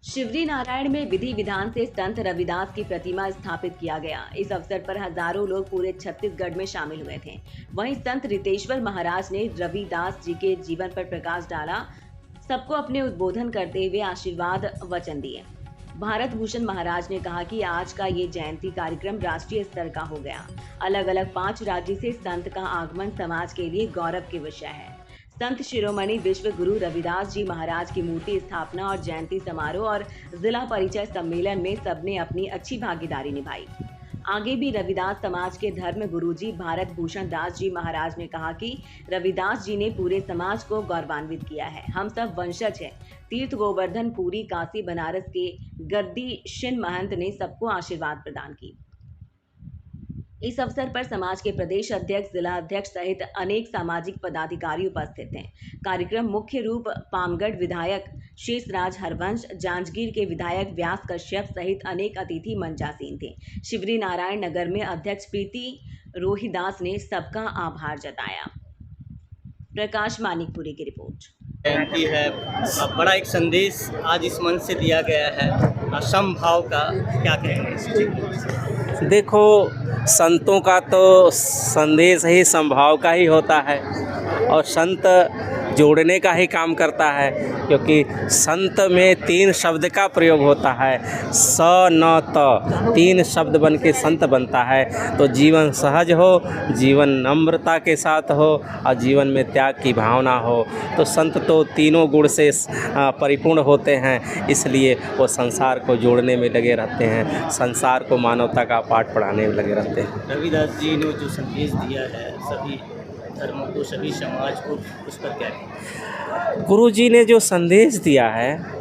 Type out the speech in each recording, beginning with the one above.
शिवरी नारायण में विधि विधान से संत रविदास की प्रतिमा स्थापित किया गया। इस अवसर पर हजारों लोग पूरे छत्तीसगढ़ में शामिल हुए थे। वहीं संत रितेश्वर महाराज ने रविदास जी के जीवन पर प्रकाश डाला। सबको अपने उद्बोधन करते हुए आशीर्वाद वचन दिए। भारत भूषण महाराज ने कहा कि आज का ये जयंती कार्यक्रम राष्ट्रीय स्तर का हो गया। अलग अलग 5 राज्य से संत का आगमन समाज के लिए गौरव के विषय है। संत शिरोमणि विश्व गुरु रविदास जी महाराज की मूर्ति स्थापना और जयंती समारोह और जिला परिचय सम्मेलन में सबने अपनी अच्छी भागीदारी निभाई। आगे भी रविदास समाज के धर्म गुरुजी भारत भूषण दास जी महाराज ने कहा कि रविदास जी ने पूरे समाज को गौरवान्वित किया है। हम सब वंशज हैं। तीर्थ गोवर्धन पुरी काशी बनारस के गद्दी शिन महंत ने सबको आशीर्वाद प्रदान की। इस अवसर पर समाज के प्रदेश अध्यक्ष, जिला अध्यक्ष सहित अनेक सामाजिक पदाधिकारी उपस्थित थे। कार्यक्रम मुख्य रूप पामगढ़ विधायक शेषराज हरवंश, जांजगीर के विधायक व्यास कश्यप सहित अनेक अतिथि मंचासीन थे। शिवरी नारायण नगर में अध्यक्ष प्रीति रोहिदास ने सबका आभार जताया। प्रकाश मानिकपुरी की रिपोर्ट। जयंती है, बड़ा एक संदेश आज इस मंच से दिया गया है समभाव का, क्या कहेंगे? देखो, संतों का तो संदेश ही समभाव का ही होता है और संत जोड़ने का ही काम करता है, क्योंकि संत में 3 शब्द का प्रयोग होता है। स न त 3 शब्द बन के संत बनता है। तो जीवन सहज हो, जीवन नम्रता के साथ हो और जीवन में त्याग की भावना हो। तो संत तो तीनों गुण से परिपूर्ण होते हैं, इसलिए वो संसार को जोड़ने में लगे रहते हैं, संसार को मानवता का पाठ पढ़ाने में लगे रहते हैं। रविदास जी ने जो संदेश दिया है सभी धर्मों को, सभी समाज को, उस पर क्या है? गुरु जी ने जो संदेश दिया है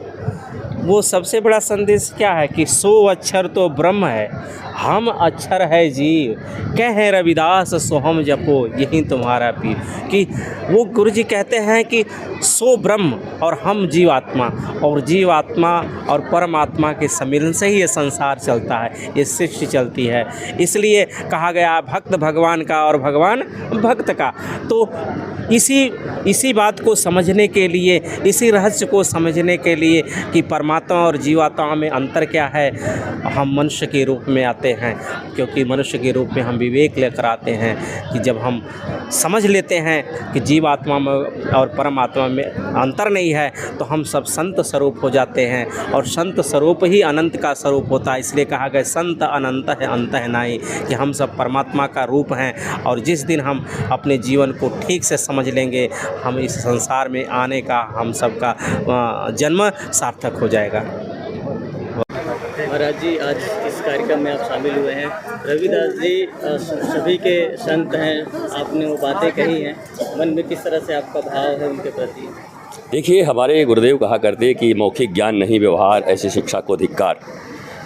वो सबसे बड़ा संदेश क्या है कि सो अक्षर तो ब्रह्म है, हम अक्षर है जीव, कहे रविदास सो हम जपो यही तुम्हारा पीर। कि वो गुरु जी कहते हैं कि सो ब्रह्म और हम जीवात्मा, और जीवात्मा और परमात्मा के सम्मिलन से ही ये संसार चलता है, ये सृष्टि चलती है। इसलिए कहा गया भक्त भगवान का और भगवान भक्त का। तो इसी बात को समझने के लिए, इसी रहस्य को समझने के लिए कि परमात्मा और जीवात्मा में अंतर क्या है, हम मनुष्य के रूप में आते हैं। क्योंकि मनुष्य के रूप में हम विवेक लेकर आते हैं कि जब हम समझ लेते हैं कि जीवात्मा में और परमात्मा में अंतर नहीं है, तो हम सब संत स्वरूप हो जाते हैं और संत स्वरूप ही अनंत का स्वरूप होता है। इसलिए कहा गया संत अनंत है अंत है नाई, कि हम सब परमात्मा का रूप हैं। और जिस दिन हम अपने जीवन को ठीक से समझ लेंगे, हम इस संसार में आने का हम सब का जन्म सार्थक हो जाएगा। महाराज जी, आज इस कार्यक्रम में आप शामिल हुए हैं। रविदास जी सभी के संत हैं, आपने वो बातें कही हैं, मन में किस तरह से आपका भाव है उनके प्रति? देखिए, हमारे गुरुदेव कहा करते कि मौखिक ज्ञान नहीं व्यवहार, ऐसी शिक्षा को धिक्कार।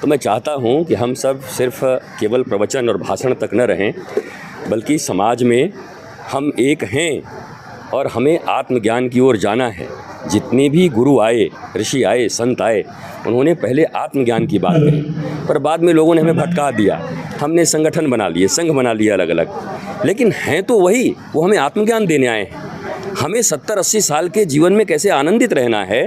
तो मैं चाहता हूँ कि हम सब सिर्फ केवल प्रवचन और भाषण तक न रहें, बल्कि समाज में हम एक हैं और हमें आत्मज्ञान की ओर जाना है। जितने भी गुरु आए, ऋषि आए, संत आए, उन्होंने पहले आत्मज्ञान की बात कही, पर बाद में लोगों ने हमें भटका दिया। हमने संगठन बना लिए, संघ बना लिए अलग अलग, लेकिन हैं तो वही, वो हमें आत्मज्ञान देने आए हैं। हमें 70-80 साल के जीवन में कैसे आनंदित रहना है,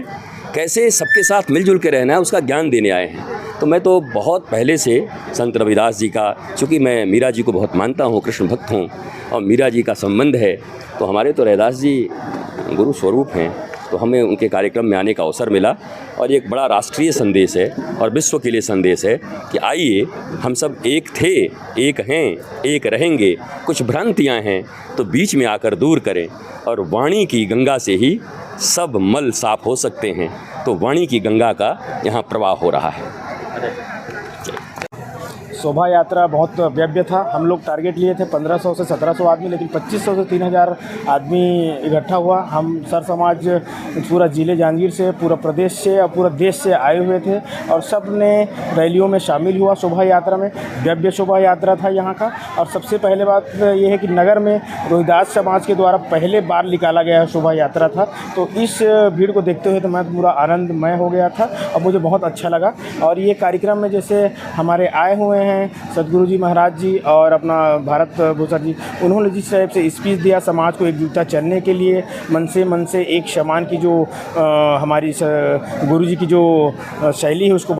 कैसे सबके साथ मिलजुल के रहना है, उसका ज्ञान देने आए हैं। तो मैं तो बहुत पहले से संत रविदास जी का, चूँकि मैं मीरा जी को बहुत मानता हूँ, कृष्ण भक्त हूँ और मीरा जी का संबंध है, तो हमारे तो रविदास जी गुरु स्वरूप हैं। तो हमें उनके कार्यक्रम में आने का अवसर मिला और एक बड़ा राष्ट्रीय संदेश है और विश्व के लिए संदेश है कि आइए हम सब एक थे, एक हैं, एक रहेंगे। कुछ भ्रांतियाँ हैं तो बीच में आकर दूर करें और वाणी की गंगा से ही सब मल साफ हो सकते हैं। तो वाणी की गंगा का यहाँ प्रवाह हो रहा है। शोभा यात्रा बहुत भव्य था। हम लोग टारगेट लिए थे 1500 से 1700 आदमी, लेकिन 2500 से 3000 आदमी इकट्ठा हुआ। हम सर समाज पूरा जिले जांजगीर से, पूरा प्रदेश से और पूरा देश से आए हुए थे और सब ने रैलियों में शामिल हुआ। शोभा यात्रा में भव्य शोभा यात्रा था यहाँ का। और सबसे पहले बात ये है कि नगर में रोहिदास समाज के द्वारा पहले बार निकाला गया शोभा यात्रा था। तो इस भीड़ को देखते हुए तो मैं पूरा आनंदमय हो गया था और मुझे बहुत अच्छा लगा। और ये कार्यक्रम में जैसे हमारे आए हुए हैं हैं सदगुरु जी महाराज जी और अपना भारत भूषण जी, उन्होंने जिस टाइप से स्पीच दिया समाज को एकजुटता चलने के लिए, मन से एक समान की जो हमारी गुरु जी की जो शैली है उसको